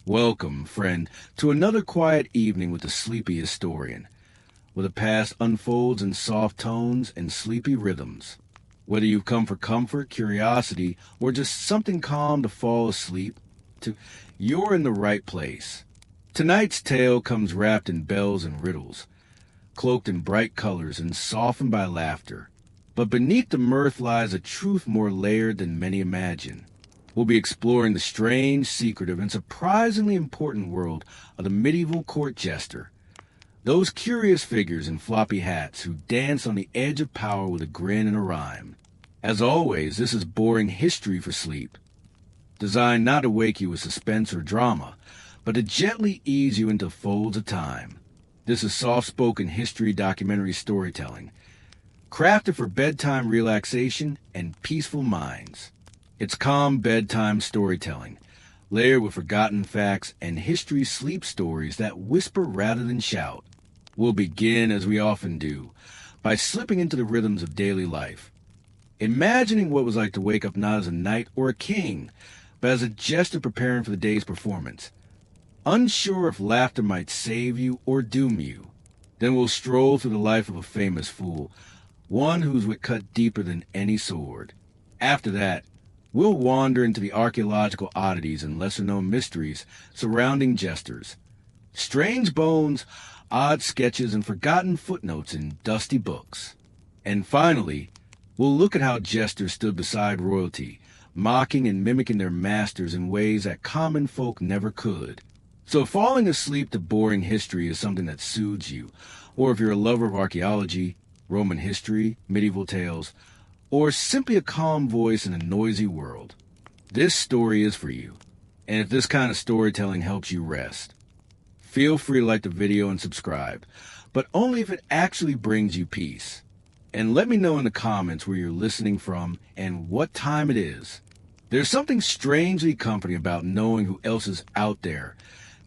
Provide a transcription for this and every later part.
Welcome, friend, to another quiet evening with the sleepy historian, where the past unfolds in soft tones and sleepy rhythms. Whether you've come for comfort, curiosity, or just something calm to fall asleep to, you're in the right place. Tonight's tale comes wrapped in bells and riddles, cloaked in bright colors and softened by laughter. But beneath the mirth lies a truth more layered than many imagine. We'll be exploring the strange, secretive, and surprisingly important world of the medieval court jester. Those curious figures in floppy hats who dance on the edge of power with a grin and a rhyme. As always, this is boring history for sleep, designed not to wake you with suspense or drama, but to gently ease you into folds of time. This is soft-spoken history documentary storytelling, crafted for bedtime relaxation and peaceful minds. It's calm bedtime storytelling, layered with forgotten facts and history sleep stories that whisper rather than shout. We'll begin, as we often do, by slipping into the rhythms of daily life, imagining what it was like to wake up not as a knight or a king, but as a jester preparing for the day's performance, unsure if laughter might save you or doom you. Then we'll stroll through the life of a famous fool, one whose wit cut deeper than any sword. After that, we'll wander into the archaeological oddities and lesser-known mysteries surrounding jesters. Strange bones, odd sketches, and forgotten footnotes in dusty books. And finally, we'll look at how jesters stood beside royalty, mocking and mimicking their masters in ways that common folk never could. So if falling asleep to boring history is something that soothes you, or if you're a lover of archaeology, Roman history, medieval tales, or simply a calm voice in a noisy world, this story is for you. And if this kind of storytelling helps you rest, feel free to like the video and subscribe, but only if it actually brings you peace. And let me know in the comments where you're listening from and what time it is. There's something strangely comforting about knowing who else is out there,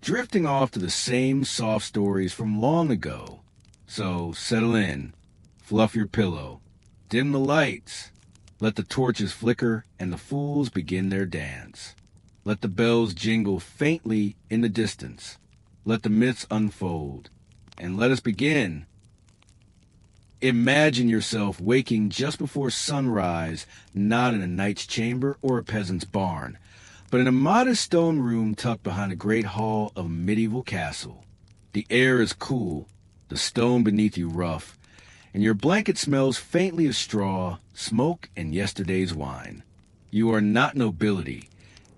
drifting off to the same soft stories from long ago. So settle in, fluff your pillow, dim the lights, let the torches flicker and the fools begin their dance. Let the bells jingle faintly in the distance. Let the myths unfold, and let us begin. Imagine yourself waking just before sunrise, not in a knight's chamber or a peasant's barn, but in a modest stone room tucked behind a great hall of a medieval castle. The air is cool, the stone beneath you rough, and your blanket smells faintly of straw, smoke, and yesterday's wine. You are not nobility,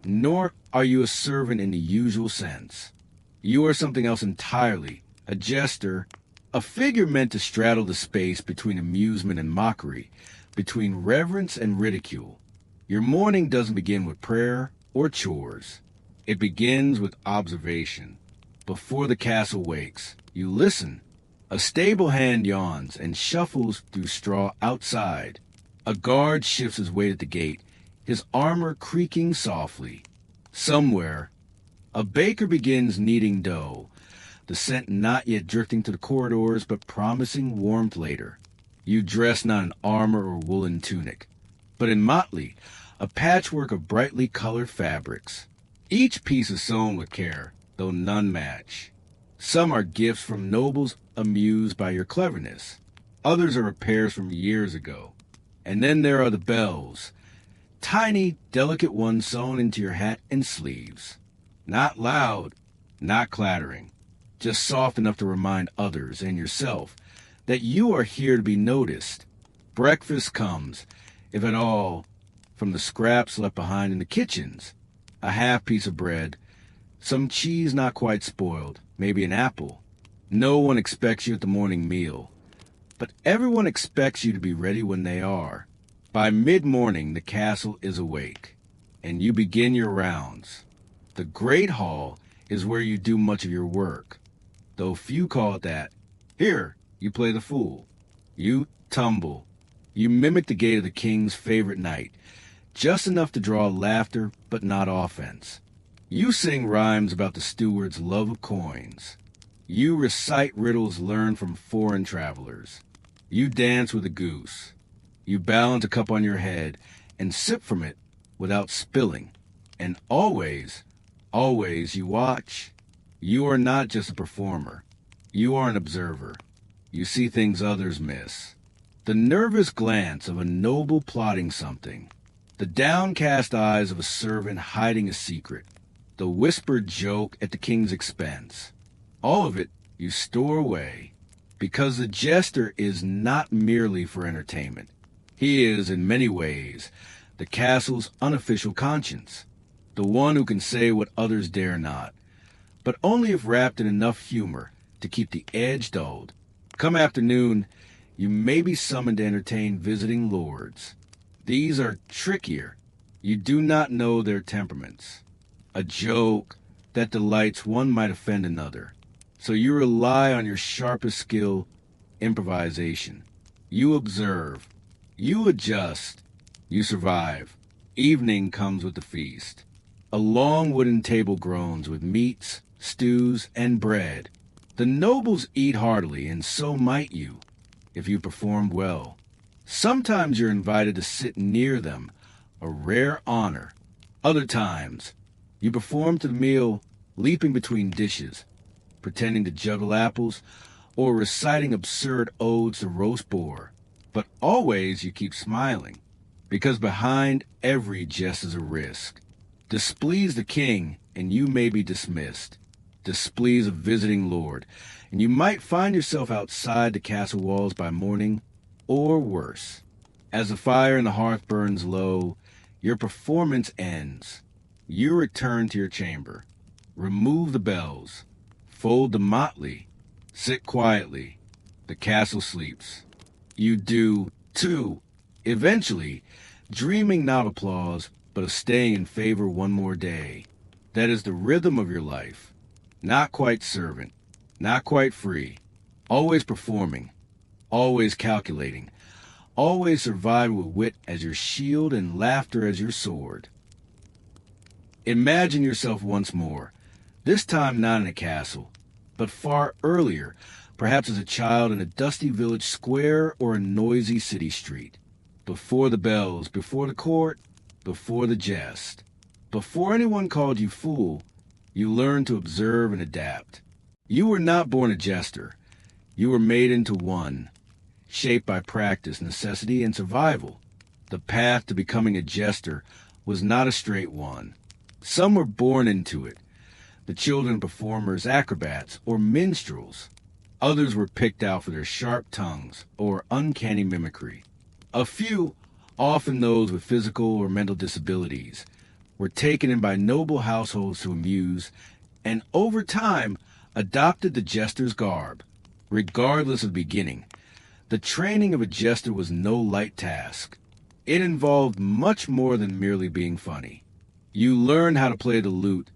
nor are you a servant in the usual sense. You are something else entirely, a jester, a figure meant to straddle the space between amusement and mockery, between reverence and ridicule. Your morning doesn't begin with prayer or chores. It begins with observation. Before the castle wakes, you listen. A stable hand yawns and shuffles through straw outside. A guard shifts his weight at the gate, his armor creaking softly. Somewhere, a baker begins kneading dough, the scent not yet drifting to the corridors but promising warmth later. You dress not in armor or woolen tunic, but in motley, a patchwork of brightly colored fabrics. Each piece is sewn with care, though none match. Some are gifts from nobles amused by your cleverness. Others are repairs from years ago. And then there are the bells, tiny, delicate ones sewn into your hat and sleeves. Not loud, not clattering, just soft enough to remind others and yourself that you are here to be noticed. Breakfast comes, if at all, from the scraps left behind in the kitchens. A half piece of bread, some cheese not quite spoiled, maybe an apple. No one expects you at the morning meal, but everyone expects you to be ready when they are. By mid-morning, the castle is awake, and you begin your rounds. The Great Hall is where you do much of your work, though few call it that. Here, you play the fool. You tumble. You mimic the gait of the king's favorite knight, just enough to draw laughter, but not offense. You sing rhymes about the steward's love of coins. You recite riddles learned from foreign travelers. You dance with a goose. You balance a cup on your head and sip from it without spilling. And always, Always you watch. You are not just a performer. You are an observer. You see things others miss. The nervous glance of a noble plotting something. The downcast eyes of a servant hiding a secret. The whispered joke at the king's expense. All of it you store away. Because the jester is not merely for entertainment. He is, in many ways, the castle's unofficial conscience. The one who can say what others dare not. But only if wrapped in enough humor to keep the edge dulled. Come afternoon, you may be summoned to entertain visiting lords. These are trickier. You do not know their temperaments. A joke that delights one might offend another. So you rely on your sharpest skill, improvisation. You observe. You adjust. You survive. Evening comes with the feast. A long wooden table groans with meats, stews, and bread. The nobles eat heartily, and so might you, if you performed well. Sometimes you're invited to sit near them, a rare honor. Other times, you perform to the meal, leaping between dishes, pretending to juggle apples, or reciting absurd odes to roast boar. But always you keep smiling, because behind every jest is a risk. Displease the king, and you may be dismissed. Displease a visiting lord, and you might find yourself outside the castle walls by morning, or worse. As the fire in the hearth burns low, your performance ends. You return to your chamber. Remove the bells. Fold the motley. Sit quietly. The castle sleeps. You do, too, eventually, dreaming not of applause, but of staying in favor one more day. That is the rhythm of your life. Not quite servant, not quite free, always performing, always calculating, always surviving with wit as your shield and laughter as your sword. Imagine yourself once more, this time not in a castle, but far earlier, perhaps as a child in a dusty village square or a noisy city street. Before the bells, before the court, before the jest. Before anyone called you fool, you learned to observe and adapt. You were not born a jester. You were made into one, shaped by practice, necessity, and survival. The path to becoming a jester was not a straight one. Some were born into it, the children of performers, acrobats, or minstrels. Others were picked out for their sharp tongues or uncanny mimicry. A few, often those with physical or mental disabilities, were taken in by noble households to amuse, and over time adopted the jester's garb. Regardless of beginning, the training of a jester was no light task. It involved much more than merely being funny. You learned how to play the lute,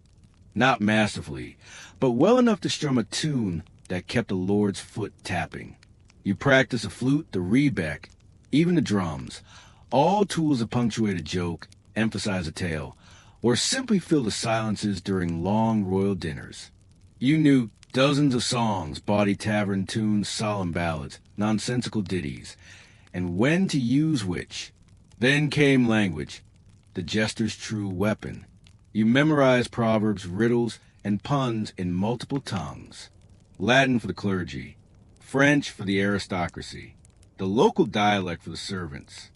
not masterfully, but well enough to strum a tune that kept a lord's foot tapping. You practiced the flute, the rebec, even the drums, all tools to punctuate a joke, emphasize a tale, or simply fill the silences during long royal dinners. You knew dozens of songs, bawdy tavern tunes, solemn ballads, nonsensical ditties, and when to use which. Then came language, the jester's true weapon. You memorized proverbs, riddles, and puns in multiple tongues. Latin for the clergy, French for the aristocracy, the local dialect for the servants.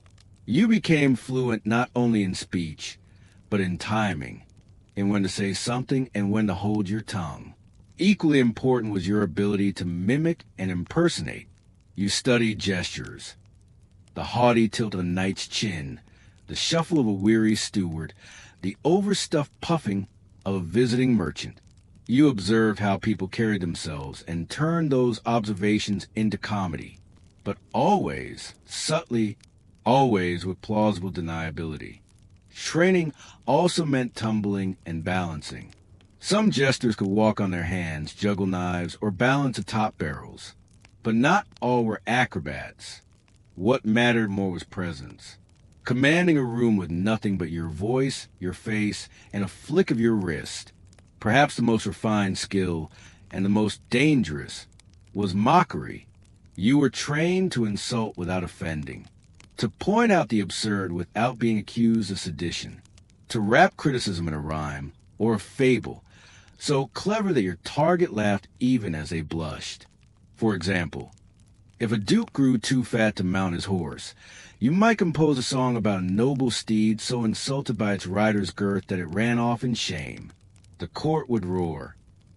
You became fluent not only in speech, but in timing, in when to say something and when to hold your tongue. Equally important was your ability to mimic and impersonate. You studied gestures, the haughty tilt of a knight's chin, the shuffle of a weary steward, the overstuffed puffing of a visiting merchant. You observed how people carried themselves and turned those observations into comedy, but always, subtly, always with plausible deniability. Training also meant tumbling and balancing. Some jesters could walk on their hands, juggle knives, or balance atop barrels, but not all were acrobats. What mattered more was presence. Commanding a room with nothing but your voice, your face, and a flick of your wrist. Perhaps the most refined skill, and the most dangerous, was mockery. You were trained to insult without offending, to point out the absurd without being accused of sedition, to wrap criticism in a rhyme, or a fable, so clever that your target laughed even as they blushed. For example, if a duke grew too fat to mount his horse, you might compose a song about a noble steed so insulted by its rider's girth that it ran off in shame. The court would roar.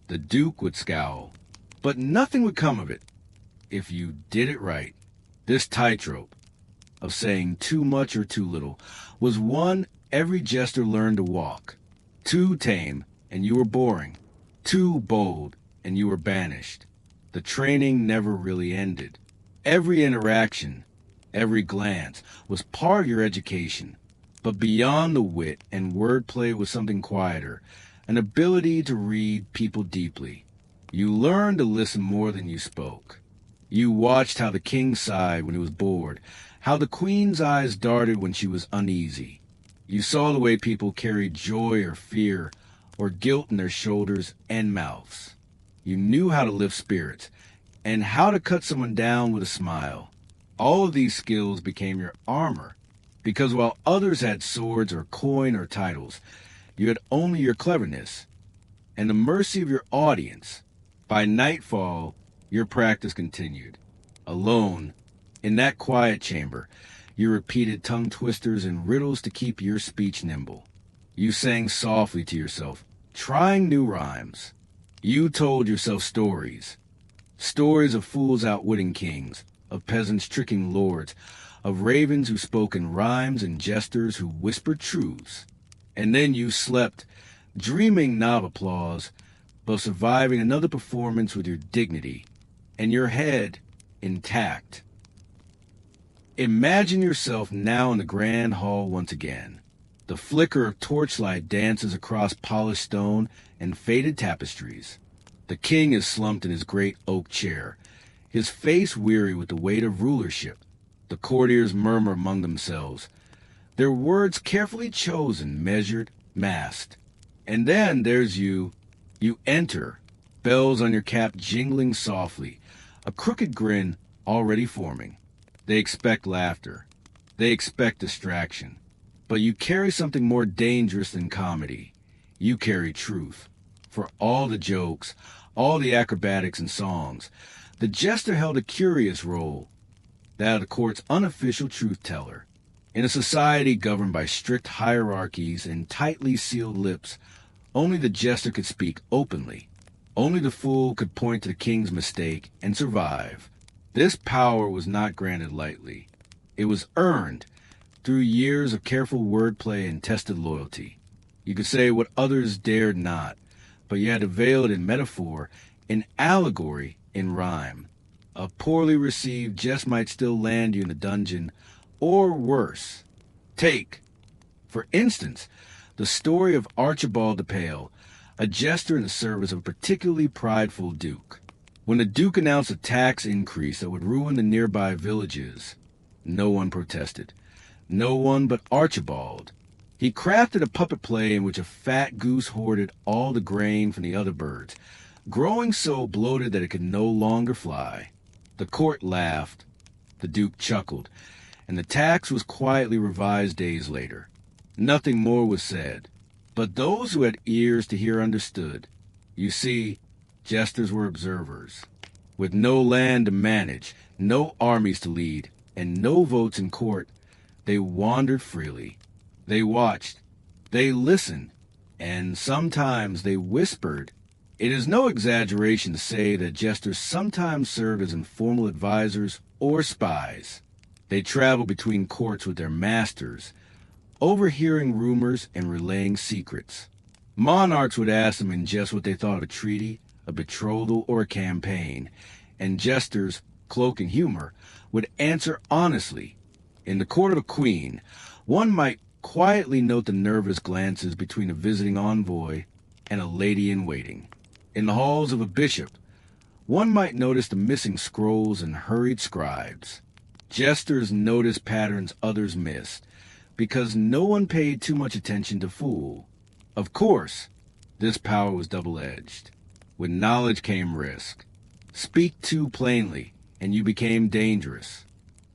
The duke would scowl. But nothing would come of it if you did it right. This tightrope of saying too much or too little was one every jester learned to walk. Too tame, and you were boring. Too bold, and you were banished. The training never really ended. Every interaction, every glance was part of your education. But beyond the wit and wordplay was something quieter, an ability to read people deeply. You learned to listen more than you spoke. You watched how the king sighed when he was bored, how the queen's eyes darted when she was uneasy. You saw the way people carried joy or fear or guilt in their shoulders and mouths. You knew how to lift spirits and how to cut someone down with a smile. All of these skills became your armor, because while others had swords or coin or titles, you had only your cleverness and the mercy of your audience. By nightfall, your practice continued. Alone, in that quiet chamber, you repeated tongue twisters and riddles to keep your speech nimble. You sang softly to yourself, trying new rhymes. You told yourself stories. Stories of fools outwitting kings, of peasants tricking lords, of ravens who spoke in rhymes and jesters who whispered truths. And then you slept, dreaming not of applause, but surviving another performance with your dignity and your head intact. Imagine yourself now in the grand hall once again. The flicker of torchlight dances across polished stone and faded tapestries. The king is slumped in his great oak chair, his face weary with the weight of rulership. The courtiers murmur among themselves, their words carefully chosen, measured, masked. And then there's you. You enter, bells on your cap jingling softly, a crooked grin already forming. They expect laughter. They expect distraction. But you carry something more dangerous than comedy. You carry truth. For all the jokes, all the acrobatics and songs, the jester held a curious role, that of the court's unofficial truth-teller. In a society governed by strict hierarchies and tightly sealed lips, only the jester could speak openly. Only the fool could point to the king's mistake and survive. This power was not granted lightly. It was earned through years of careful wordplay and tested loyalty. You could say what others dared not, but you had to veil it in metaphor, in allegory, in rhyme. A poorly received jest might still land you in the dungeon, or worse. Take, for instance, the story of Archibald the Pale, a jester in the service of a particularly prideful duke. When the duke announced a tax increase that would ruin the nearby villages, no one protested. No one but Archibald. He crafted a puppet play in which a fat goose hoarded all the grain from the other birds, growing so bloated that it could no longer fly. The court laughed. The duke chuckled, and the tax was quietly revised days later. Nothing more was said, but those who had ears to hear understood. You see, jesters were observers. With no land to manage, no armies to lead, and no votes in court, they wandered freely. They watched, they listened, and sometimes they whispered. It is no exaggeration to say that jesters sometimes served as informal advisors or spies. They traveled between courts with their masters, overhearing rumors and relaying secrets. Monarchs would ask them in jest what they thought of a treaty, a betrothal, or a campaign, and jesters, cloak in humor, would answer honestly. In the court of a queen, one might quietly note the nervous glances between a visiting envoy and a lady-in-waiting. In the halls of a bishop, one might notice the missing scrolls and hurried scribes. Jesters noticed patterns others missed, because no one paid too much attention to fool. Of course, this power was double-edged. With knowledge came risk. Speak too plainly, and you became dangerous.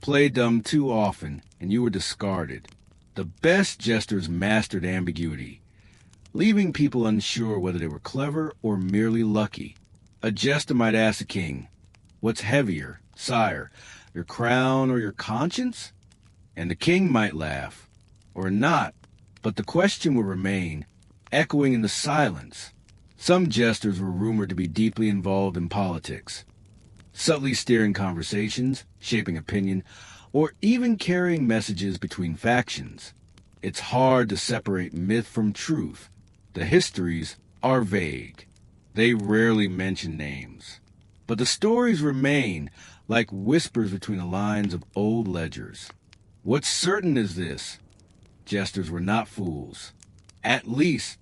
Play dumb too often, and you were discarded. The best jesters mastered ambiguity. leaving people unsure whether they were clever or merely lucky. A jester might ask the king, "What's heavier, sire, your crown or your conscience?" And the king might laugh, or not, but the question would remain, echoing in the silence. Some jesters were rumored to be deeply involved in politics, subtly steering conversations, shaping opinion, or even carrying messages between factions. It's hard to separate myth from truth. The histories are vague. They rarely mention names. But the stories remain like whispers between the lines of old ledgers. What's certain is this: jesters were not fools. At least,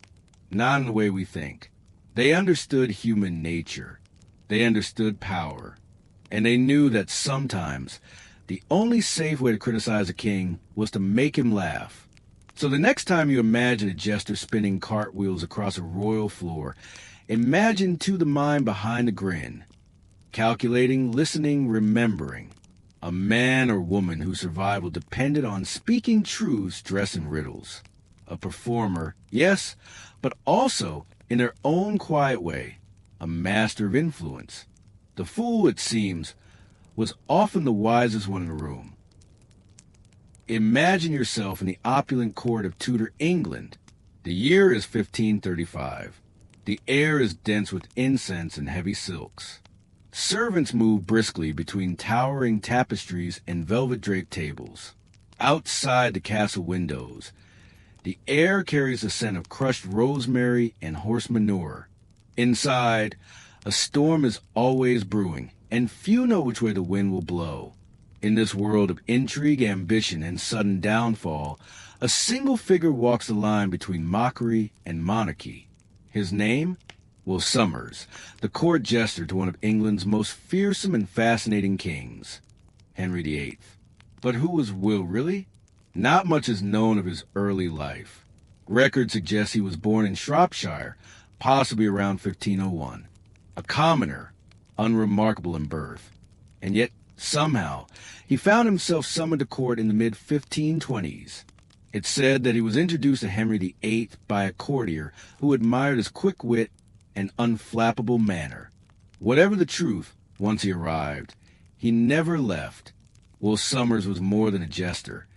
not in the way we think. They understood human nature. They understood power. And they knew that sometimes the only safe way to criticize a king was to make him laugh. So the next time you imagine a jester spinning cartwheels across a royal floor, imagine to the mind behind the grin, calculating, listening, remembering, a man or woman whose survival depended on speaking truths dressed in riddles. A performer, yes, but also, in their own quiet way, a master of influence. The fool, it seems, was often the wisest one in the room. Imagine yourself in the opulent court of Tudor England. The year is 1535. The air is dense with incense and heavy silks. Servants move briskly between towering tapestries and velvet-draped tables. Outside the castle windows, the air carries the scent of crushed rosemary and horse manure. Inside, a storm is always brewing, and few know which way the wind will blow. In this world of intrigue, ambition, and sudden downfall, a single figure walks the line between mockery and monarchy. His name? Will Somers, the court jester to one of England's most fearsome and fascinating kings, Henry VIII. But who was Will really? Not much is known of his early life. Records suggest he was born in Shropshire, possibly around 1501. A commoner, unremarkable in birth. And yet, somehow, he found himself summoned to court in the mid-1520s. It's said that he was introduced to Henry VIII by a courtier who admired his quick wit and unflappable manner. Whatever the truth, once he arrived, he never left. Will Somers was more than a jester.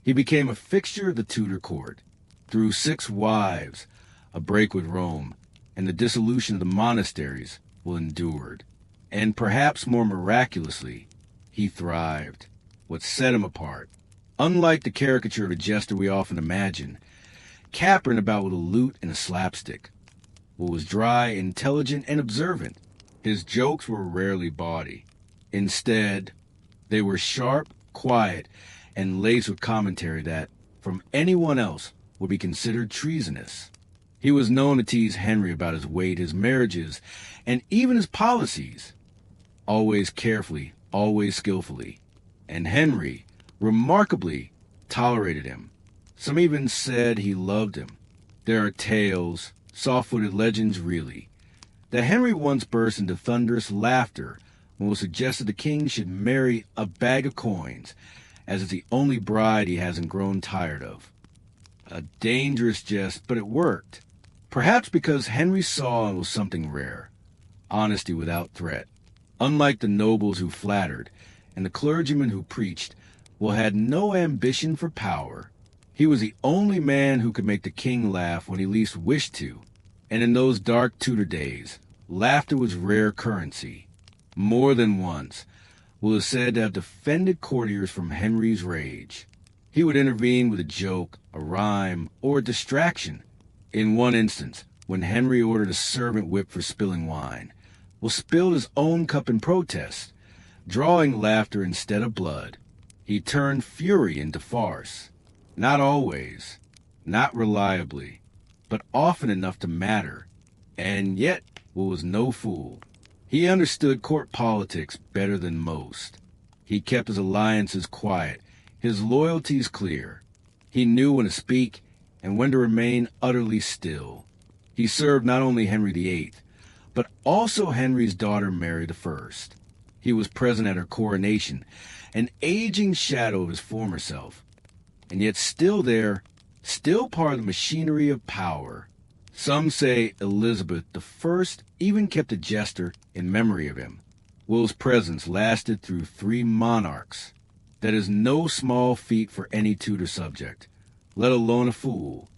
He became a fixture of the Tudor court. Through 6 wives, a break with Rome, and the dissolution of the monasteries, Will endured. And perhaps more miraculously, he thrived. What set him apart? Unlike the caricature of a jester we often imagine, capering about with a lute and a slapstick, Will was dry, intelligent, and observant. His jokes were rarely bawdy. Instead, they were sharp, quiet, and laced with commentary that, from anyone else, would be considered treasonous. He was known to tease Henry about his weight, his marriages, and even his policies. Always carefully, always skillfully. And Henry, remarkably, tolerated him. Some even said he loved him. There are tales, soft-footed legends really, that Henry once burst into thunderous laughter when it was suggested the king should marry a bag of coins, as it's the only bride he hasn't grown tired of. A dangerous jest, but it worked. Perhaps because Henry saw it was something rare, honesty without threat. Unlike the nobles who flattered and the clergymen who preached, Will had no ambition for power. He was the only man who could make the king laugh when he least wished to. And in those dark Tudor days, laughter was rare currency. More than once, Will is said to have defended courtiers from Henry's rage. He would intervene with a joke, a rhyme, or a distraction. In one instance, when Henry ordered a servant whipped for spilling wine, Will spilled his own cup in protest, drawing laughter instead of blood. He turned fury into farce. Not always, not reliably, but often enough to matter. And yet, Will was no fool. He understood court politics better than most. He kept his alliances quiet, his loyalties clear. He knew when to speak and when to remain utterly still. He served not only Henry VIII, but also Henry's daughter Mary I. He was present at her coronation, an aging shadow of his former self, and yet still there, still part of the machinery of power. Some say Elizabeth I even kept a jester in memory of him. Will's presence lasted through 3 monarchs. That is no small feat for any Tudor subject, let alone a fool.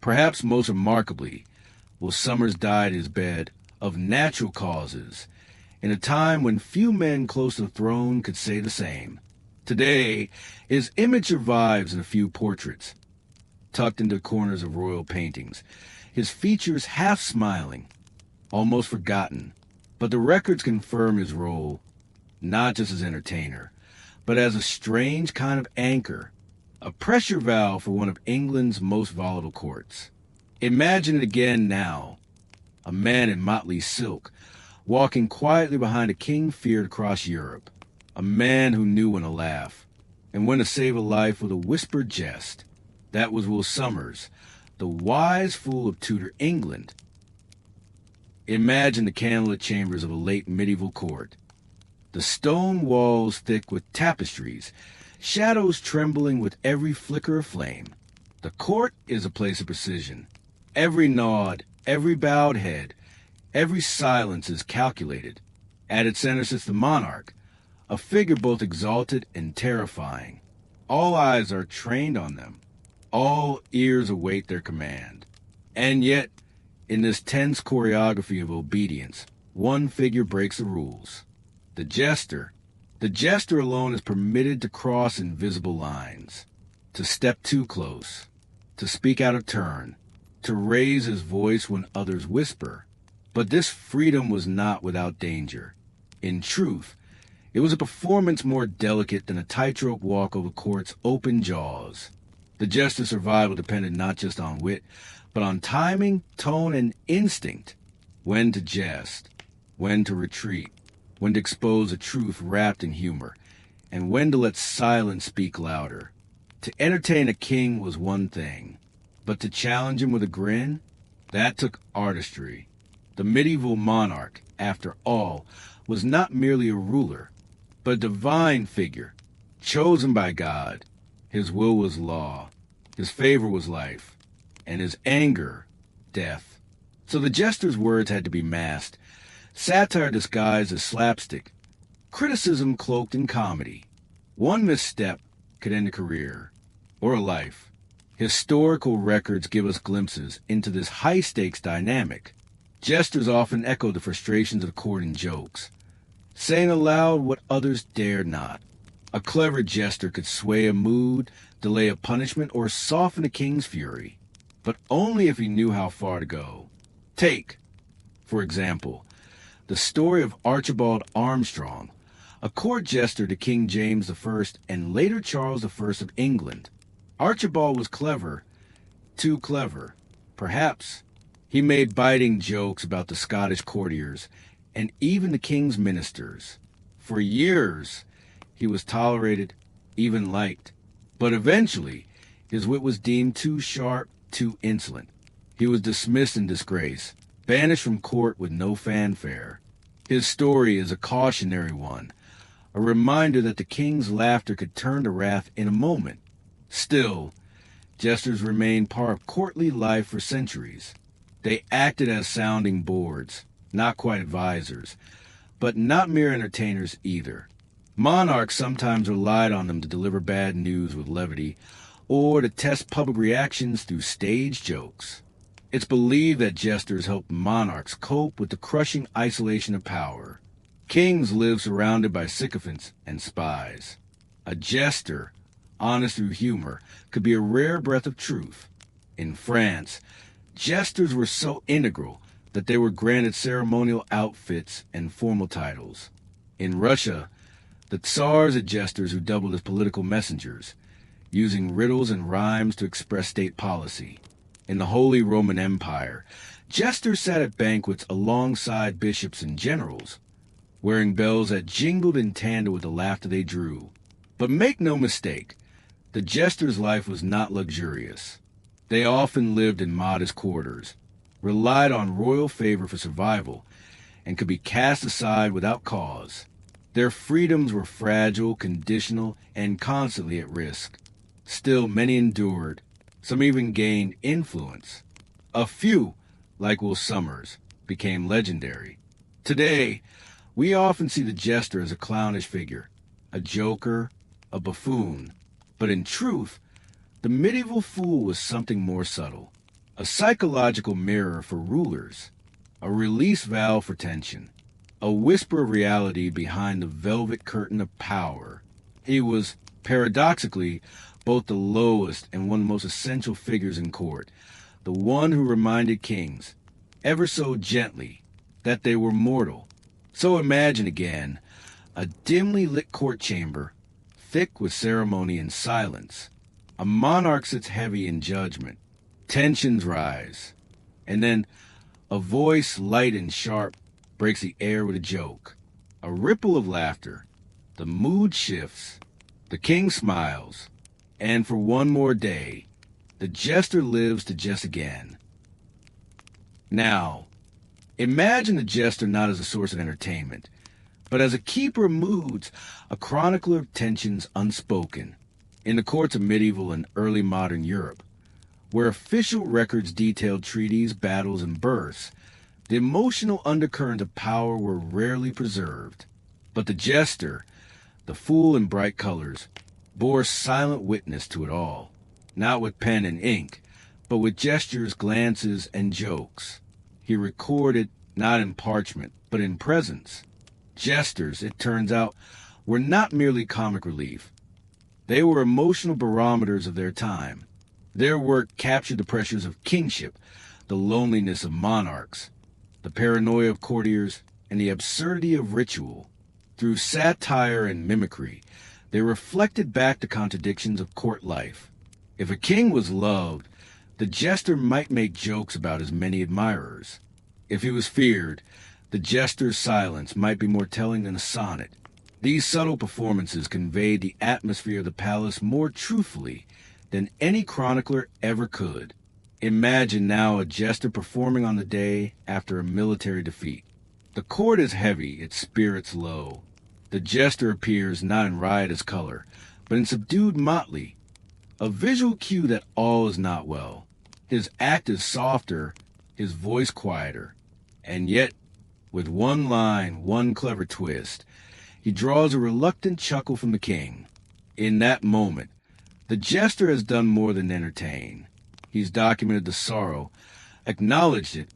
Perhaps most remarkably, Will Somers died in his bed of natural causes, in a time when few men close to the throne could say the same. Today, his image survives in a few portraits, tucked into corners of royal paintings, his features half smiling, almost forgotten. But the records confirm his role, not just as entertainer, but as a strange kind of anchor, a pressure valve for one of England's most volatile courts. Imagine it again now, a man in motley silk, walking quietly behind a king feared across Europe, a man who knew when to laugh, and when to save a life with a whispered jest. That was Will Somers, the wise fool of Tudor England. Imagine the candlelit chambers of a late medieval court, the stone walls thick with tapestries, shadows trembling with every flicker of flame. The court is a place of precision. Every nod, every bowed head, every silence is calculated. At its center sits the monarch, a figure both exalted and terrifying. All eyes are trained on them. All ears await their command. And yet, in this tense choreography of obedience, one figure breaks the rules. The jester. The jester alone is permitted to cross invisible lines, to step too close, to speak out of turn, to raise his voice when others whisper. But this freedom was not without danger. In truth, it was a performance more delicate than a tightrope walk over court's open jaws. The jester's survival depended not just on wit, but on timing, tone, and instinct. When to jest, when to retreat, when to expose a truth wrapped in humor, and when to let silence speak louder. To entertain a king was one thing, but to challenge him with a grin, that took artistry. The medieval monarch, after all, was not merely a ruler, but a divine figure, chosen by God. His will was law, his favor was life, and his anger, death. So the jester's words had to be masked, satire disguised as slapstick, criticism cloaked in comedy. One misstep could end a career, or a life. Historical records give us glimpses into this high-stakes dynamic. Jesters often echoed the frustrations of court in jokes, saying aloud what others dared not. A clever jester could sway a mood, delay a punishment, or soften a king's fury, but only if he knew how far to go. Take, for example, the story of Archibald Armstrong, a court jester to King James I and later Charles I of England. Archibald was clever, too clever, perhaps. He made biting jokes about the Scottish courtiers and even the king's ministers. For years, he was tolerated, even liked. But eventually, his wit was deemed too sharp, too insolent. He was dismissed in disgrace, banished from court with no fanfare. His story is a cautionary one, a reminder that the king's laughter could turn to wrath in a moment. Still, jesters remained part of courtly life for centuries. They acted as sounding boards, not quite advisors, but not mere entertainers either. Monarchs sometimes relied on them to deliver bad news with levity, or to test public reactions through stage jokes. It's believed that jesters helped monarchs cope with the crushing isolation of power. Kings lived surrounded by sycophants and spies. A jester, honest through humor, could be a rare breath of truth. In France, jesters were so integral that they were granted ceremonial outfits and formal titles. In Russia, the Tsars had jesters who doubled as political messengers, using riddles and rhymes to express state policy. In the Holy Roman Empire, jesters sat at banquets alongside bishops and generals, wearing bells that jingled in tandem with the laughter they drew. But make no mistake, the jester's life was not luxurious. They often lived in modest quarters, relied on royal favor for survival, and could be cast aside without cause. Their freedoms were fragile, conditional, and constantly at risk. Still, many endured. Some even gained influence. A few, like Will Summers, became legendary. Today, we often see the jester as a clownish figure, a joker, a buffoon. But in truth, the medieval fool was something more subtle, a psychological mirror for rulers, a release valve for tension, a whisper of reality behind the velvet curtain of power. He was, paradoxically, both the lowest and one of the most essential figures in court, the one who reminded kings, ever so gently, that they were mortal. So imagine again, a dimly lit court chamber, thick with ceremony and silence. A monarch sits heavy in judgment. Tensions rise. And then a voice, light and sharp, breaks the air with a joke. A ripple of laughter. The mood shifts. The king smiles. And for one more day, the jester lives to jest again. Now, imagine the jester not as a source of entertainment, but as a keeper of moods, a chronicler of tensions unspoken. In the courts of medieval and early modern Europe, where official records detailed treaties, battles, and births, the emotional undercurrents of power were rarely preserved. But the jester, the fool in bright colors, bore silent witness to it all, not with pen and ink, but with gestures, glances, and jokes. He recorded not in parchment, but in presence. Jesters, it turns out, were not merely comic relief. They were emotional barometers of their time. Their work captured the pressures of kingship, the loneliness of monarchs, the paranoia of courtiers, and the absurdity of ritual. Through satire and mimicry, they reflected back the contradictions of court life. If a king was loved, the jester might make jokes about his many admirers. If he was feared, the jester's silence might be more telling than a sonnet. These subtle performances conveyed the atmosphere of the palace more truthfully than any chronicler ever could. Imagine now a jester performing on the day after a military defeat. The court is heavy, its spirits low. The jester appears not in riotous color, but in subdued motley, a visual cue that all is not well. His act is softer, his voice quieter, and yet, with one line, one clever twist, he draws a reluctant chuckle from the king. In that moment, the jester has done more than entertain. He's documented the sorrow, acknowledged it,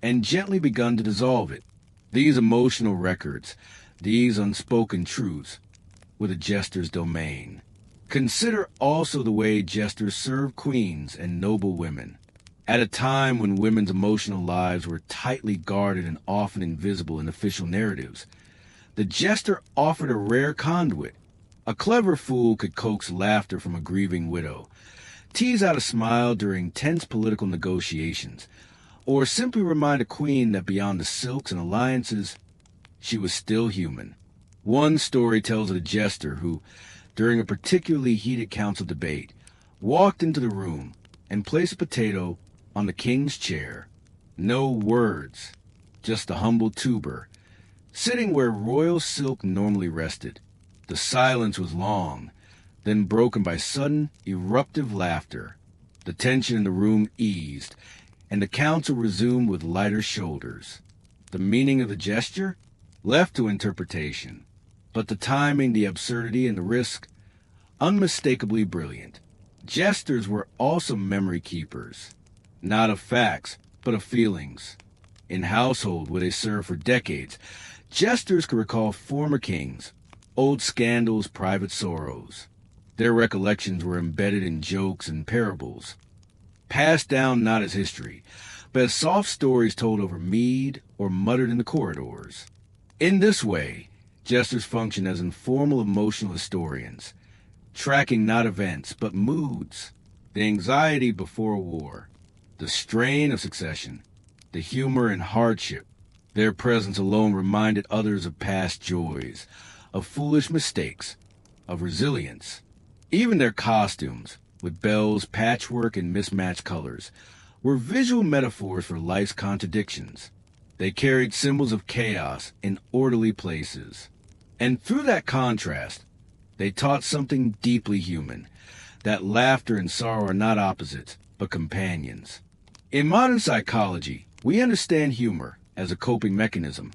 and gently begun to dissolve it. These emotional records, these unspoken truths, were the jester's domain. Consider also the way jesters served queens and noble women. At a time when women's emotional lives were tightly guarded and often invisible in official narratives, the jester offered a rare conduit. A clever fool could coax laughter from a grieving widow, tease out a smile during tense political negotiations, or simply remind a queen that beyond the silks and alliances, she was still human. One story tells of a jester who, during a particularly heated council debate, walked into the room and placed a potato on the king's chair. No words, just a humble tuber, sitting where royal silk normally rested. The silence was long, then broken by sudden, eruptive laughter. The tension in the room eased, and the council resumed with lighter shoulders. The meaning of the gesture? Left to interpretation. But the timing, the absurdity, and the risk? Unmistakably brilliant. Jesters were also memory keepers, not of facts, but of feelings. In household where they served for decades, jesters could recall former kings, old scandals, private sorrows. Their recollections were embedded in jokes and parables, passed down not as history, but as soft stories told over mead or muttered in the corridors. In this way, jesters function as informal emotional historians, tracking not events, but moods, the anxiety before a war, the strain of succession, the humor and hardship. Their presence alone reminded others of past joys, of foolish mistakes, of resilience. Even their costumes, with bells, patchwork, and mismatched colors, were visual metaphors for life's contradictions. They carried symbols of chaos in orderly places. And through that contrast, they taught something deeply human, that laughter and sorrow are not opposites, but companions. In modern psychology, We understand humor as a coping mechanism,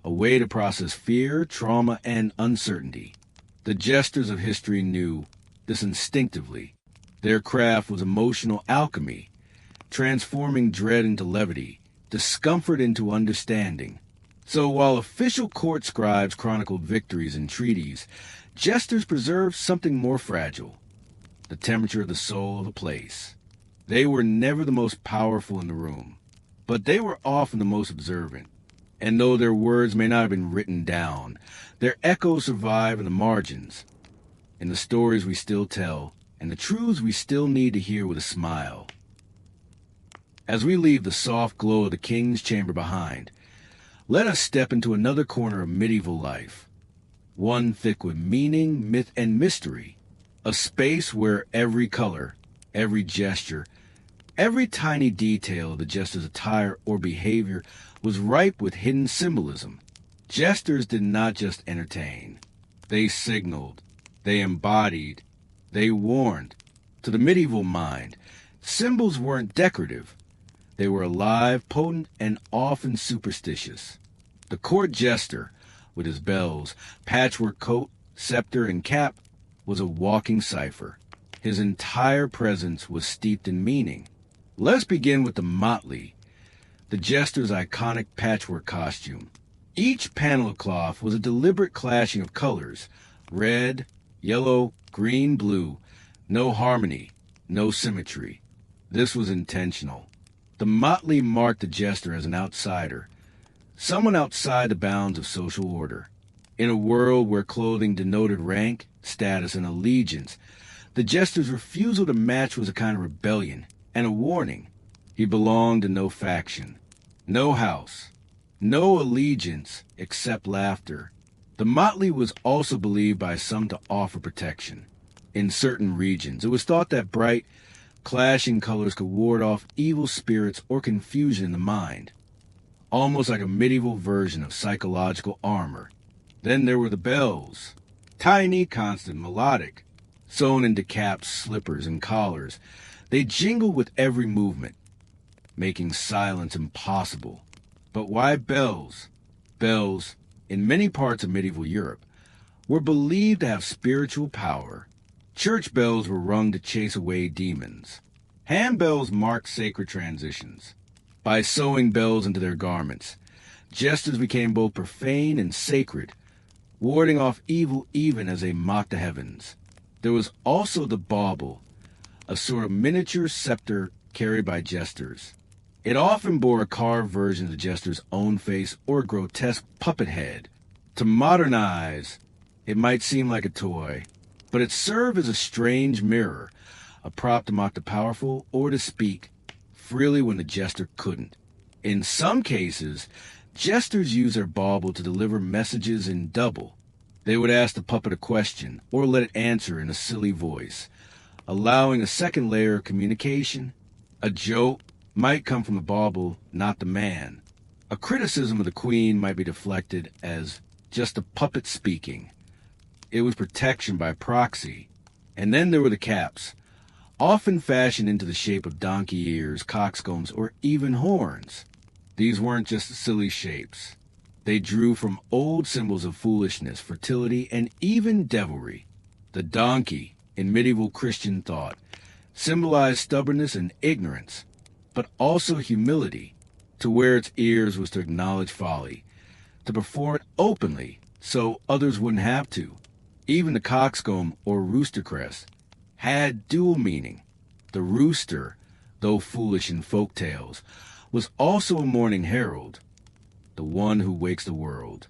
a way to process fear, trauma, and uncertainty. The jesters of history knew this instinctively. Their craft was emotional alchemy, transforming dread into levity, discomfort into understanding. So while official court scribes chronicled victories and treaties, jesters preserved something more fragile, the temperature of the soul of the place. They were never the most powerful in the room, but they were often the most observant. And though their words may not have been written down, their echoes survive in the margins, in the stories we still tell, and the truths we still need to hear with a smile. As we leave the soft glow of the king's chamber behind, let us step into another corner of medieval life, one thick with meaning, myth, and mystery, a space where every color, every gesture, every tiny detail of the jester's attire or behavior was ripe with hidden symbolism. Jesters did not just entertain. They signaled, they embodied, they warned. To the medieval mind, symbols weren't decorative. They were alive, potent, and often superstitious. The court jester, with his bells, patchwork coat, scepter, and cap, was a walking cipher. His entire presence was steeped in meaning. Let's begin with the motley, the jester's iconic patchwork costume. Each panel of cloth was a deliberate clashing of colors: red, yellow, green, blue. No harmony, no symmetry. This was intentional. The motley marked the jester as an outsider, someone outside the bounds of social order. In a world where clothing denoted rank, status, and allegiance, the jester's refusal to match was a kind of rebellion and a warning. He belonged to no faction, no house, no allegiance except laughter. The motley was also believed by some to offer protection. In certain regions, it was thought that bright, clashing colors could ward off evil spirits or confusion in the mind, almost like a medieval version of psychological armor. Then there were the bells, tiny, constant, melodic, sewn into caps, slippers, and collars. They jingled with every movement, making silence impossible. But why bells? Bells, in many parts of medieval Europe, were believed to have spiritual power. Church bells were rung to chase away demons. Handbells marked sacred transitions. By sewing bells into their garments, jesters became both profane and sacred, warding off evil even as they mocked the heavens. There was also the bauble, a sort of miniature scepter carried by jesters. It often bore a carved version of the jester's own face or a grotesque puppet head. To modern eyes, it might seem like a toy, but it served as a strange mirror, a prop to mock the powerful or to speak freely when the jester couldn't. In some cases, jesters used their bauble to deliver messages in double. They would ask the puppet a question or let it answer in a silly voice, allowing a second layer of communication. A joke might come from the bauble, not the man. A criticism of the queen might be deflected as just the puppet speaking. It was protection by proxy. And then there were the caps, often fashioned into the shape of donkey ears, coxcombs, or even horns. These weren't just silly shapes. They drew from old symbols of foolishness, fertility, and even devilry. The donkey, in medieval Christian thought, symbolized stubbornness and ignorance, but also humility. To wear its ears was to acknowledge folly, to perform it openly so others wouldn't have to. Even the coxcomb or rooster crest had dual meaning. The rooster, though foolish in folk tales, was also a morning herald, the one who wakes the world.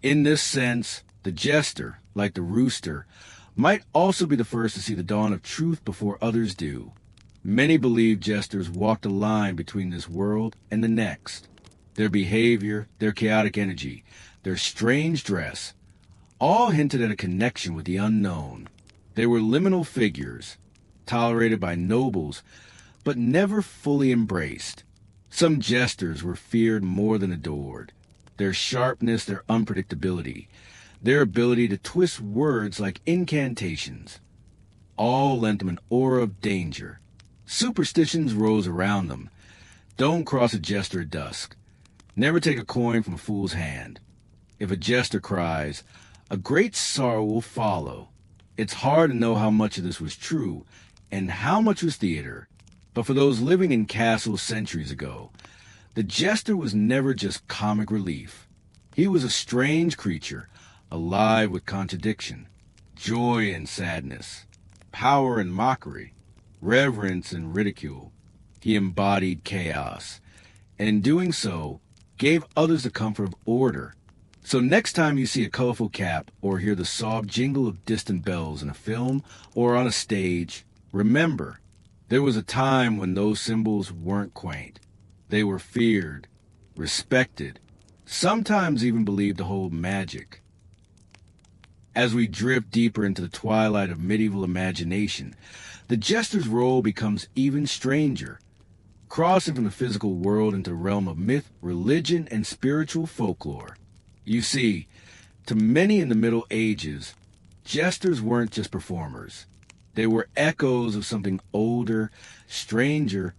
In this sense, the jester, like the rooster, might also be the first to see the dawn of truth before others do. Many believe jesters walked a line between this world and the next. Their behavior, their chaotic energy, their strange dress, all hinted at a connection with the unknown. They were liminal figures, tolerated by nobles, but never fully embraced. Some jesters were feared more than adored. Their sharpness, their unpredictability, their ability to twist words like incantations, all lent them an aura of danger. Superstitions rose around them, Don't cross a jester at dusk. Never take a coin from a fool's hand. If a jester cries, a great sorrow will follow. It's hard to know how much of this was true and how much was theater. But for those living in castles centuries ago, the jester was never just comic relief. He was a strange creature, alive with contradiction, joy and sadness, power and mockery, reverence and ridicule. He embodied chaos, and in doing so, gave others the comfort of order. So next time you see a colorful cap or hear the soft jingle of distant bells in a film or on a stage, remember, there was a time when those symbols weren't quaint. They were feared, respected, sometimes even believed to hold magic. As we drift deeper into the twilight of medieval imagination, the jester's role becomes even stranger, crossing from the physical world into the realm of myth, religion, and spiritual folklore. You see, to many in the Middle Ages, jesters weren't just performers. They were echoes of something older, stranger,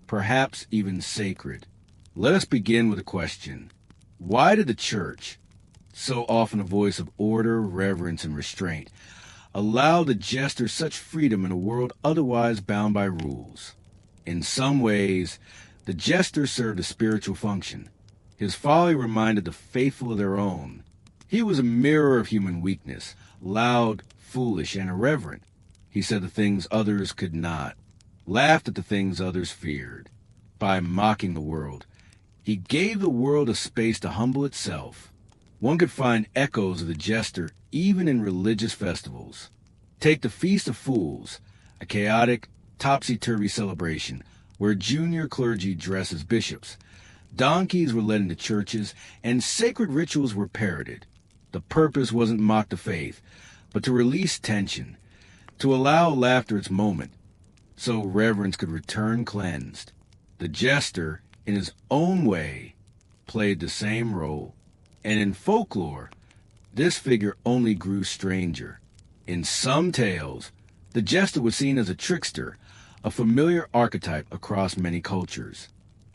perhaps even sacred. Let us begin with a question. Why did the church, so often a voice of order, reverence, and restraint, allow the jester such freedom in a world otherwise bound by rules? In some ways, the jester served a spiritual function. His folly reminded the faithful of their own. He was a mirror of human weakness, loud, foolish, and irreverent. He said the things others could not, laughed at the things others feared. By mocking the world, he gave the world a space to humble itself. One could find echoes of the jester even in religious festivals. Take the Feast of Fools, a chaotic, topsy-turvy celebration where junior clergy dress as bishops. Donkeys were led into churches, and sacred rituals were parroted. The purpose wasn't mock the faith, but to release tension, to allow laughter its moment, so reverence could return cleansed. The jester, in his own way, played the same role, and in folklore, this figure only grew stranger. In some tales, the jester was seen as a trickster, a familiar archetype across many cultures.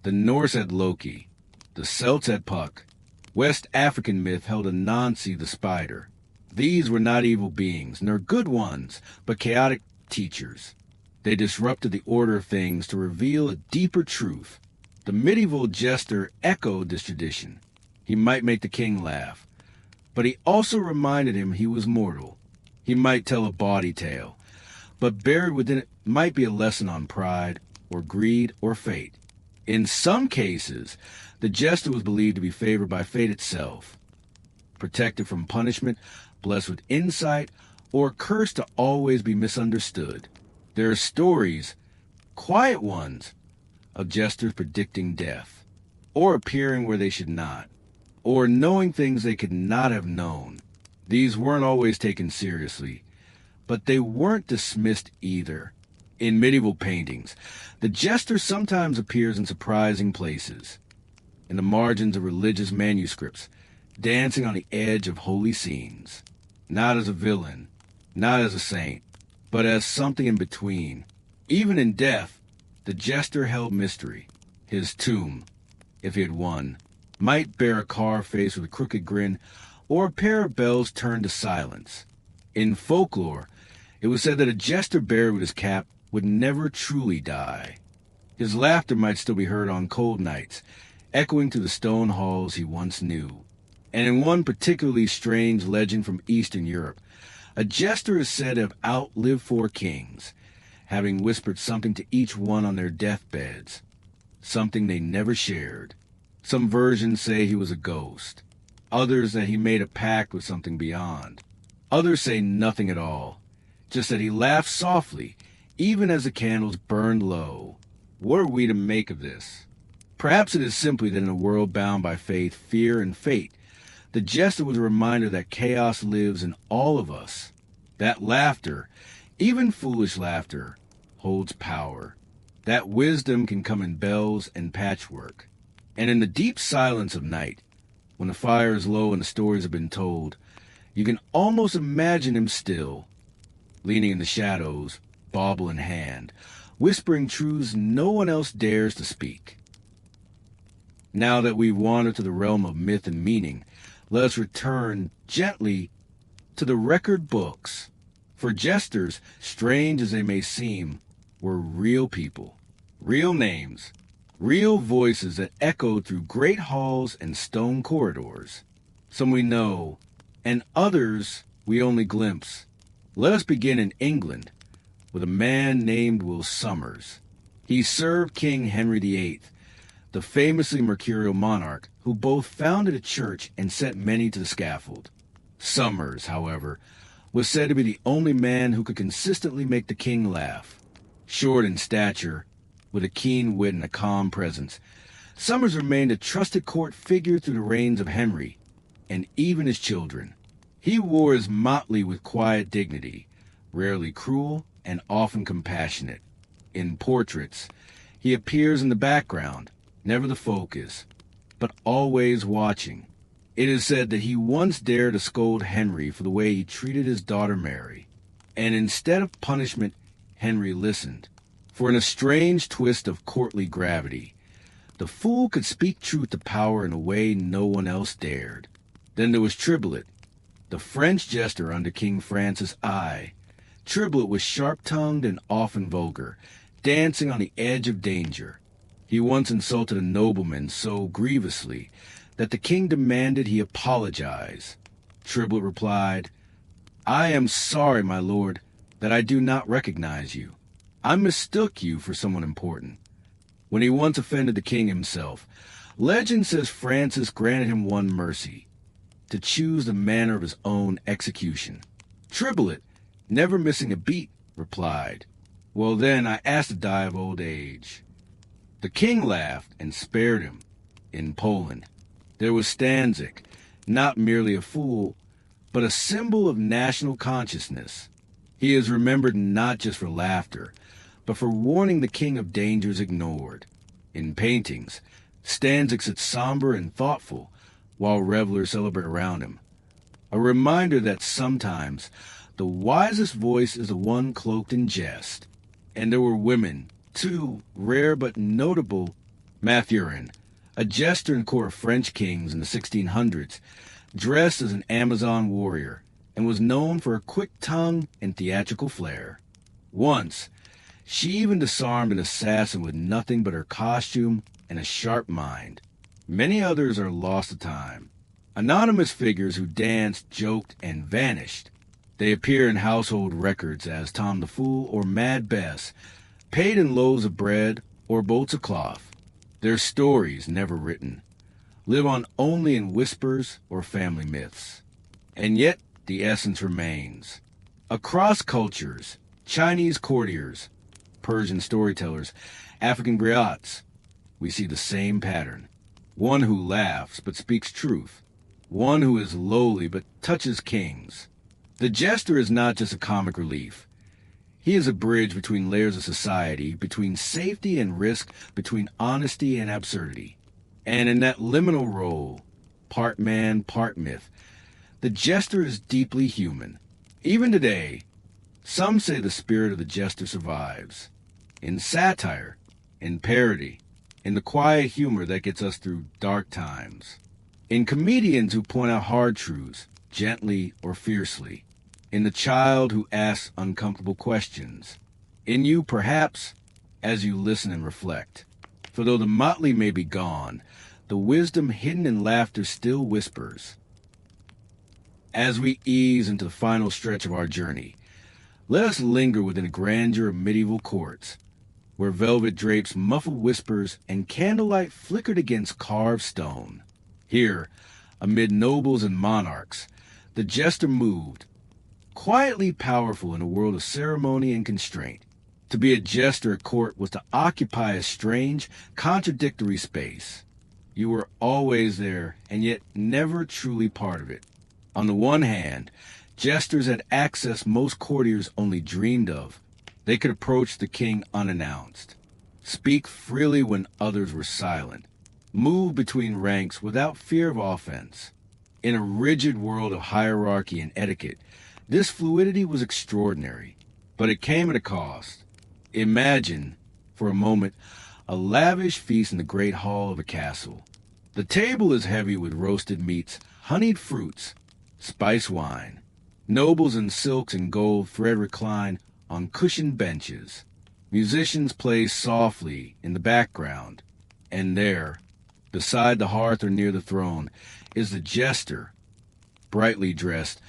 The Norse had Loki, the Celts had Puck. West African myth held Anansi the spider. These were not evil beings, nor good ones, but chaotic teachers. They disrupted the order of things to reveal a deeper truth. The medieval jester echoed this tradition. He might make the king laugh, but he also reminded him he was mortal. He might tell a bawdy tale, but buried within it might be a lesson on pride, or greed, or fate. In some cases, the jester was believed to be favored by fate itself, protected from punishment, blessed with insight, or cursed to always be misunderstood. There are stories, quiet ones, of jesters predicting death, or appearing where they should not, or knowing things they could not have known. These weren't always taken seriously, but they weren't dismissed either. In medieval paintings, the jester sometimes appears in surprising places, in the margins of religious manuscripts, dancing on the edge of holy scenes, not as a villain, not as a saint, but as something in between. Even in death, the jester held mystery. His tomb, if he had won, might bear a carved face with a crooked grin, or a pair of bells turned to silence. In folklore, it was said that a jester buried with his cap would never truly die. His laughter might still be heard on cold nights, echoing through the stone halls he once knew. And in one particularly strange legend from Eastern Europe, a jester is said to have outlived 4 kings, having whispered something to each one on their deathbeds, something they never shared. Some versions say he was a ghost, others that he made a pact with something beyond. Others say nothing at all, just that he laughed softly, even as the candles burned low. What are we to make of this? Perhaps it is simply that in a world bound by faith, fear, and fate, the jester was a reminder that chaos lives in all of us. That laughter, even foolish laughter, holds power. That wisdom can come in bells and patchwork. And in the deep silence of night, when the fire is low and the stories have been told, you can almost imagine him still, leaning in the shadows, bauble in hand, whispering truths no one else dares to speak. Now that we've wandered to the realm of myth and meaning, let us return gently to the record books. For jesters, strange as they may seem, were real people, real names, real voices that echoed through great halls and stone corridors. Some we know, and others we only glimpse. Let us begin in England with a man named Will Somers. He served King Henry VIII, the famously mercurial monarch who both founded a church and sent many to the scaffold. Somers, however, was said to be the only man who could consistently make the king laugh. Short in stature, with a keen wit and a calm presence, Somers remained a trusted court figure through the reigns of Henry, and even his children. He wore his motley with quiet dignity, rarely cruel and often compassionate. In portraits, he appears in the background, never the focus, but always watching. It is said that he once dared to scold Henry for the way he treated his daughter Mary, and instead of punishment, Henry listened. For in a strange twist of courtly gravity, the fool could speak truth to power in a way no one else dared. Then there was Triblet, the French jester under King Francis I. Triblet was sharp-tongued and often vulgar, dancing on the edge of danger. He once insulted a nobleman so grievously that the king demanded he apologize. Triblet replied, "I am sorry, my lord, that I do not recognize you. I mistook you for someone important." When he once offended the king himself, legend says Francis granted him one mercy, to choose the manner of his own execution. Triblet, never missing a beat, replied, "Well then, I asked to die of old age." The king laughed and spared him. In Poland, there was Stanzik, not merely a fool, but a symbol of national consciousness. He is remembered not just for laughter, but for warning the king of dangers ignored. In paintings, Stanzik sits somber and thoughtful, while revelers celebrate around him. A reminder that sometimes the wisest voice is the one cloaked in jest. And there were women, too, rare but notable. Mathurin, a jester in court of French kings in the 1600s, dressed as an Amazon warrior, and was known for her quick tongue and theatrical flair. Once, she even disarmed an assassin with nothing but her costume and a sharp mind. Many others are lost to time. Anonymous figures who danced, joked, and vanished. They appear in household records as Tom the Fool or Mad Bess, paid in loaves of bread or bolts of cloth. Their stories, never written, live on only in whispers or family myths. And yet the essence remains. Across cultures, Chinese courtiers, Persian storytellers, African griots, we see the same pattern. One who laughs but speaks truth. One who is lowly but touches kings. The jester is not just a comic relief. He is a bridge between layers of society, between safety and risk, between honesty and absurdity. And in that liminal role, part man, part myth, the jester is deeply human. Even today, some say the spirit of the jester survives. In satire, in parody, in the quiet humor that gets us through dark times. In comedians who point out hard truths, gently or fiercely. In the child who asks uncomfortable questions. In you, perhaps, as you listen and reflect. For though the motley may be gone, the wisdom hidden in laughter still whispers. As we ease into the final stretch of our journey, let us linger within the grandeur of medieval courts, where velvet drapes muffled whispers and candlelight flickered against carved stone. Here, amid nobles and monarchs, the jester moved, quietly powerful in a world of ceremony and constraint. To be a jester at court was to occupy a strange, contradictory space. You were always there, and yet never truly part of it. On the one hand, jesters had access most courtiers only dreamed of. They could approach the king unannounced, speak freely when others were silent, move between ranks without fear of offense. In a rigid world of hierarchy and etiquette, this fluidity was extraordinary, but it came at a cost. Imagine, for a moment, a lavish feast in the great hall of a castle. The table is heavy with roasted meats, honeyed fruits, spice wine. Nobles in silks and gold thread recline on cushioned benches. Musicians play softly in the background. And there, beside the hearth or near the throne, is the jester, brightly dressed,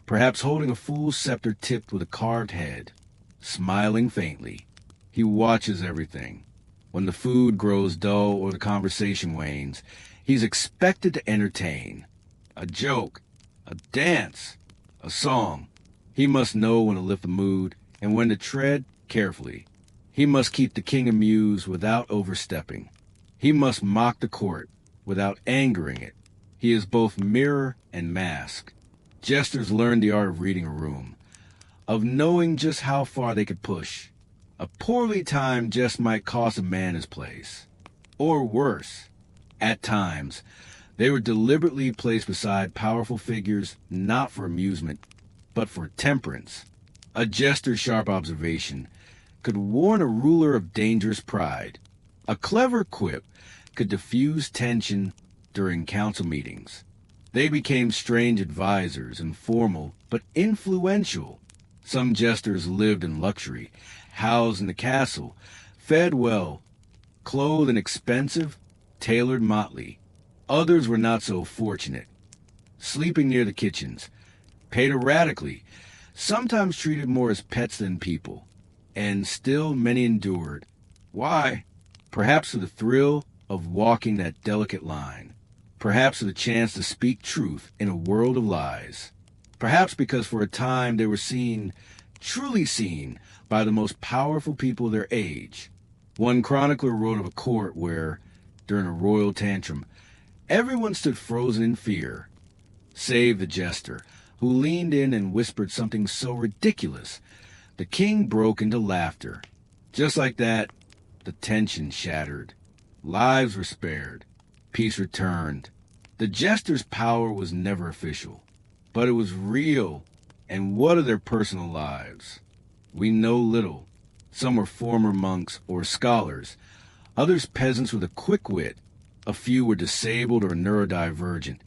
perhaps holding a fool's scepter tipped with a carved head. Smiling faintly, he watches everything. When the food grows dull or the conversation wanes, he's expected to entertain. A joke, a dance, a song. He must know when to lift the mood and when to tread carefully. He must keep the king amused without overstepping. He must mock the court without angering it. He is both mirror and mask. Jesters learn the art of reading a room, of knowing just how far they could push. A poorly timed jest might cost a man his place. Or worse, at times, they were deliberately placed beside powerful figures not for amusement, but for temperance. A jester's sharp observation could warn a ruler of dangerous pride. A clever quip could diffuse tension during council meetings. They became strange advisors, informal but influential. Some jesters lived in luxury, housed in the castle, fed well, clothed in expensive, tailored motley. Others were not so fortunate, sleeping near the kitchens, paid erratically, sometimes treated more as pets than people. And still many endured. Why? Perhaps for the thrill of walking that delicate line. Perhaps for the chance to speak truth in a world of lies. Perhaps because for a time they were seen, truly seen, by the most powerful people of their age. One chronicler wrote of a court where, during a royal tantrum, everyone stood frozen in fear, save the jester, who leaned in and whispered something so ridiculous, the king broke into laughter. Just like that, the tension shattered. Lives were spared. Peace returned. The jester's power was never official, but it was real. And what of their personal lives? We know little. Some were former monks or scholars, others peasants with a quick wit. A few were disabled or neurodivergent,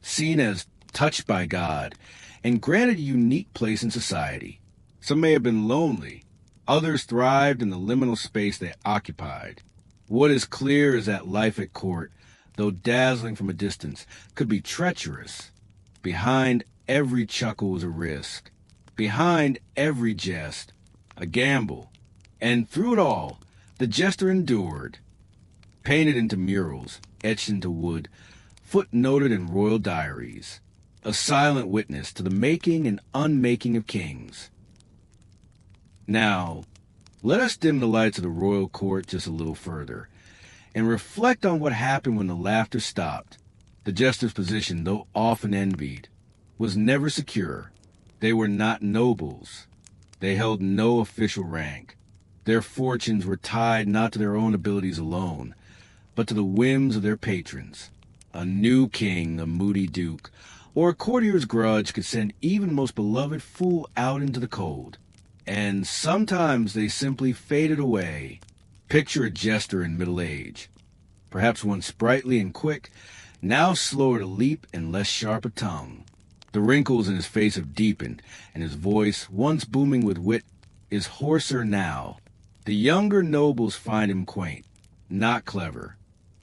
seen as touched by God, and granted a unique place in society. Some may have been lonely. Others thrived in the liminal space they occupied. What is clear is that life at court, though dazzling from a distance, could be treacherous. Behind every chuckle was a risk. Behind every jest, a gamble. And through it all, the jester endured. Painted into murals, etched into wood, footnoted in royal diaries. A silent witness to the making and unmaking of kings. Now, let us dim the lights of the royal court just a little further, and reflect on what happened when the laughter stopped. The jester's position, though often envied, was never secure. They were not nobles. They held no official rank. Their fortunes were tied not to their own abilities alone, but to the whims of their patrons. A new king, a moody duke, or a courtier's grudge could send even most beloved fool out into the cold. And sometimes they simply faded away. Picture a jester in middle age, perhaps once sprightly and quick, now slower to leap and less sharp of tongue. The wrinkles in his face have deepened, and his voice, once booming with wit, is hoarser now. The younger nobles find him quaint, not clever.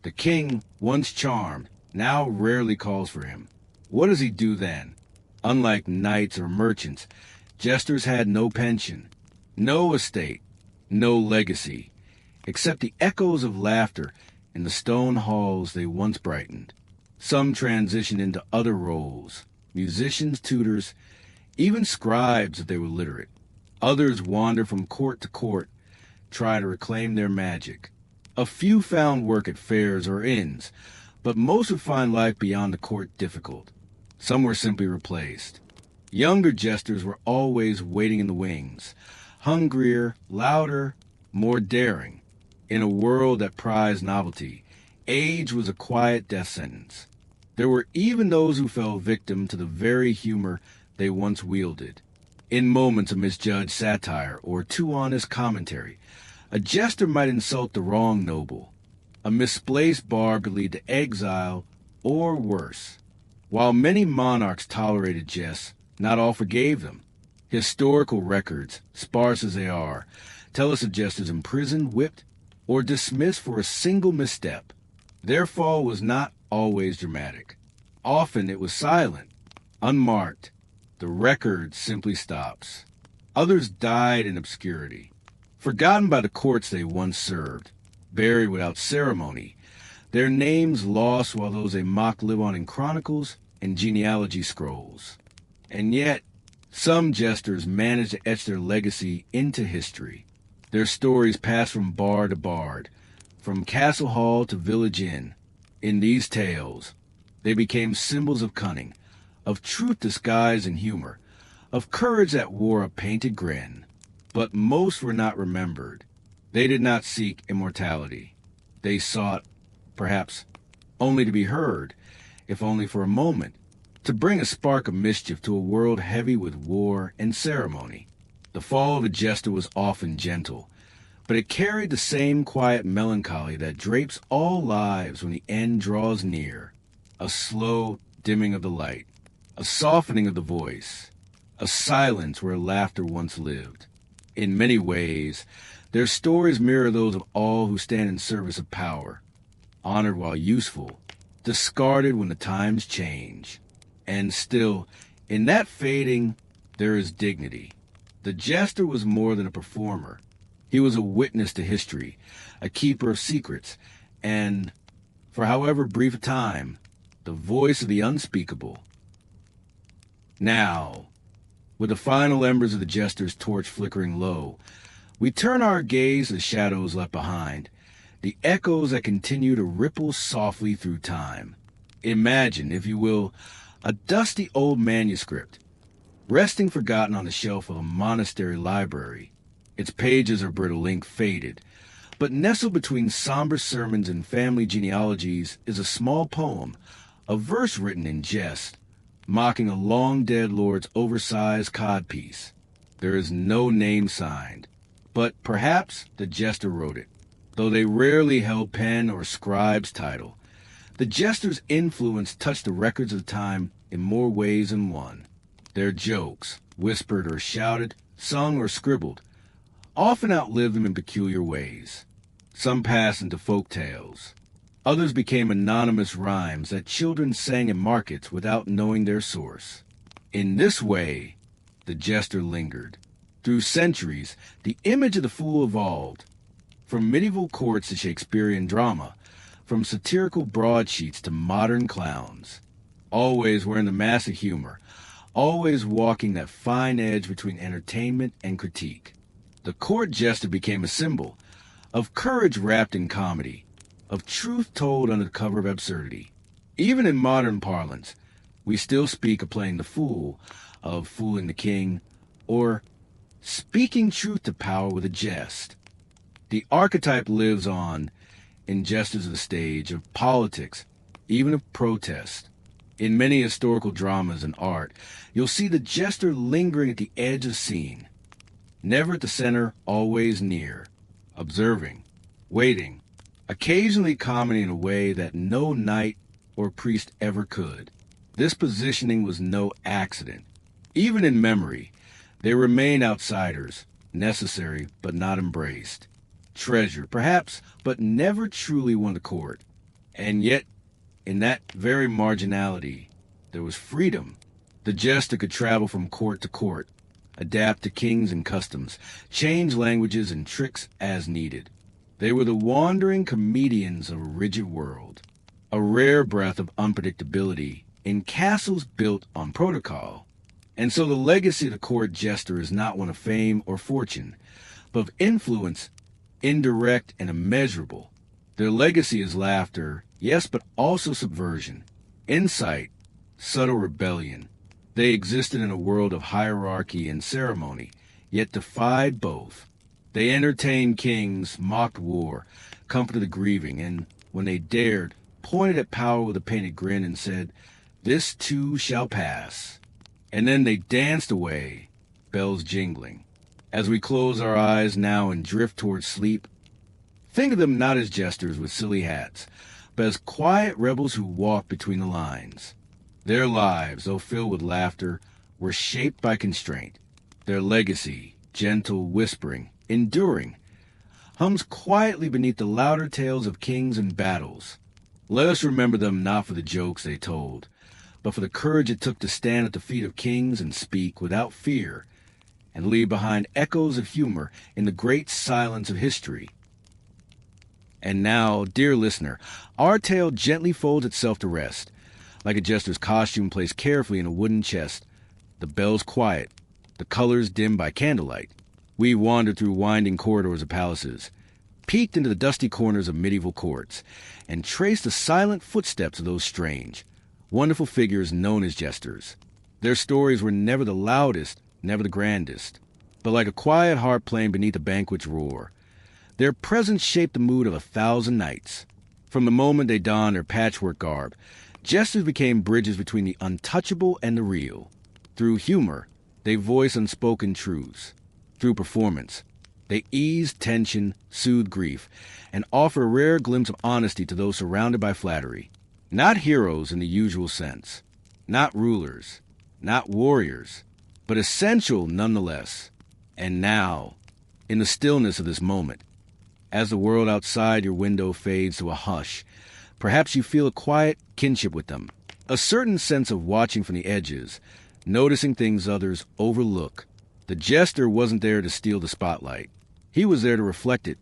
The king, once charmed, now rarely calls for him. What does he do then? Unlike knights or merchants, jesters had no pension, no estate, no legacy, except the echoes of laughter in the stone halls they once brightened. Some transitioned into other roles, musicians, tutors, even scribes if they were literate. Others wander from court to court, try to reclaim their magic. A few found work at fairs or inns, but most would find life beyond the court difficult. Some were simply replaced. Younger jesters were always waiting in the wings, hungrier, louder, more daring. In a world that prized novelty, age was a quiet death sentence. There were even those who fell victim to the very humor they once wielded. In moments of misjudged satire or too honest commentary, a jester might insult the wrong noble, A misplaced bar could lead to exile or worse. While many monarchs tolerated jests, not all forgave them. Historical records, sparse as they are, tell us of jesters imprisoned, whipped, or dismissed for a single misstep. Their fall was not always dramatic. Often it was silent, unmarked. The record simply stops. Others died in obscurity, forgotten by the courts they once served, buried without ceremony, their names lost while those they mocked live on in chronicles and genealogy scrolls. And yet, some jesters managed to etch their legacy into history. Their stories pass from bard to bard, from castle hall to village inn. In these tales, they became symbols of cunning, of truth disguised in humor, of courage that wore a painted grin. But most were not remembered. They did not seek immortality. They sought, perhaps, only to be heard, if only for a moment, to bring a spark of mischief to a world heavy with war and ceremony. The fall of a jester was often gentle, but it carried the same quiet melancholy that drapes all lives when the end draws near. A slow dimming of the light, a softening of the voice, a silence where laughter once lived. In many ways, their stories mirror those of all who stand in service of power, honored while useful, discarded when the times change. And still, in that fading, there is dignity. The jester was more than a performer. He was a witness to history, a keeper of secrets, and, for however brief a time, the voice of the unspeakable. Now, with the final embers of the jester's torch flickering low, we turn our gaze to the shadows left behind, the echoes that continue to ripple softly through time. Imagine, if you will, a dusty old manuscript, resting forgotten on the shelf of a monastery library. Its pages are brittle ink faded, but nestled between somber sermons and family genealogies is a small poem, a verse written in jest, mocking a long-dead lord's oversized codpiece. There is no name signed, but perhaps the jester wrote it, though they rarely held pen or scribe's title. The jester's influence touched the records of the time in more ways than one. Their jokes, whispered or shouted, sung or scribbled, often outlived them in peculiar ways. Some passed into folk tales. Others became anonymous rhymes that children sang in markets without knowing their source. In this way, the jester lingered. Through centuries, the image of the fool evolved. From medieval courts to Shakespearean drama, from satirical broadsheets to modern clowns. Always wearing the mask of humor, always walking that fine edge between entertainment and critique. The court jester became a symbol of courage wrapped in comedy, of truth told under the cover of absurdity. Even in modern parlance, we still speak of playing the fool, of fooling the king, or speaking truth to power with a jest. The archetype lives on in jesters of the stage, of politics, even of protest. In many historical dramas and art, you'll see the jester lingering at the edge of scene, never at the center, always near, observing, waiting, occasionally commenting in a way that no knight or priest ever could. This positioning was no accident. Even in memory, they remain outsiders, necessary but not embraced. Treasured, perhaps, but never truly won the court. And yet, in that very marginality, there was freedom. The jester could travel from court to court, adapt to kings and customs, change languages and tricks as needed. They were the wandering comedians of a rigid world, a rare breath of unpredictability in castles built on protocol. And so the legacy of the court jester is not one of fame or fortune, but of influence, indirect and immeasurable. Their legacy is laughter, yes, but also subversion, insight, subtle rebellion. They existed in a world of hierarchy and ceremony, yet defied both. They entertained kings, mocked war, comforted the grieving, and, when they dared, pointed at power with a painted grin and said, "This too shall pass." And then they danced away, bells jingling. As we close our eyes now and drift towards sleep, Think of them not as jesters with silly hats, but as quiet rebels who walk between the lines. Their lives, though filled with laughter, were shaped by constraint. Their legacy, gentle, whispering, enduring, hums quietly beneath the louder tales of kings and battles. Let us remember them not for the jokes they told, but for the courage it took to stand at the feet of kings and speak without fear, and leave behind echoes of humor in the great silence of history. And now, dear listener, our tale gently folds itself to rest, like a jester's costume placed carefully in a wooden chest. The bells quiet, the colors dim by candlelight. We wander through winding corridors of palaces, peeked into the dusty corners of medieval courts, and traced the silent footsteps of those strange, wonderful figures known as jesters. Their stories were never the loudest, never the grandest, but like a quiet harp playing beneath a banquet's roar. Their presence shaped the mood of 1,000 nights. From the moment they donned their patchwork garb, jesters became bridges between the untouchable and the real. Through humor, they voice unspoken truths. Through performance, they ease tension, soothe grief, and offer a rare glimpse of honesty to those surrounded by flattery. Not heroes in the usual sense, not rulers, not warriors, but essential nonetheless. And now, in the stillness of this moment, as the world outside your window fades to a hush, perhaps you feel a quiet kinship with them, a certain sense of watching from the edges, noticing things others overlook. The jester wasn't there to steal the spotlight. He was there to reflect it.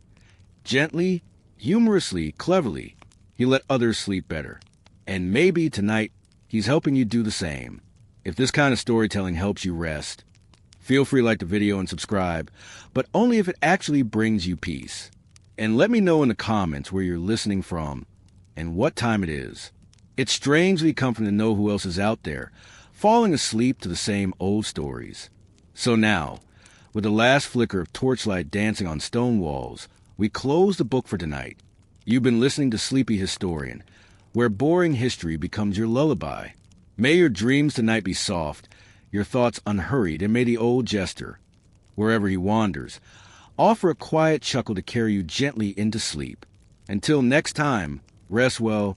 Gently, humorously, cleverly, he let others sleep better. And maybe tonight, he's helping you do the same. If this kind of storytelling helps you rest, feel free to like the video and subscribe, but only if it actually brings you peace. And let me know in the comments where you're listening from and what time it is. It's strangely comforting to know who else is out there, falling asleep to the same old stories. So now, with the last flicker of torchlight dancing on stone walls, we close the book for tonight. You've been listening to Sleepy Historian, where boring history becomes your lullaby. May your dreams tonight be soft, your thoughts unhurried, and may the old jester, wherever he wanders, offer a quiet chuckle to carry you gently into sleep. Until next time, rest well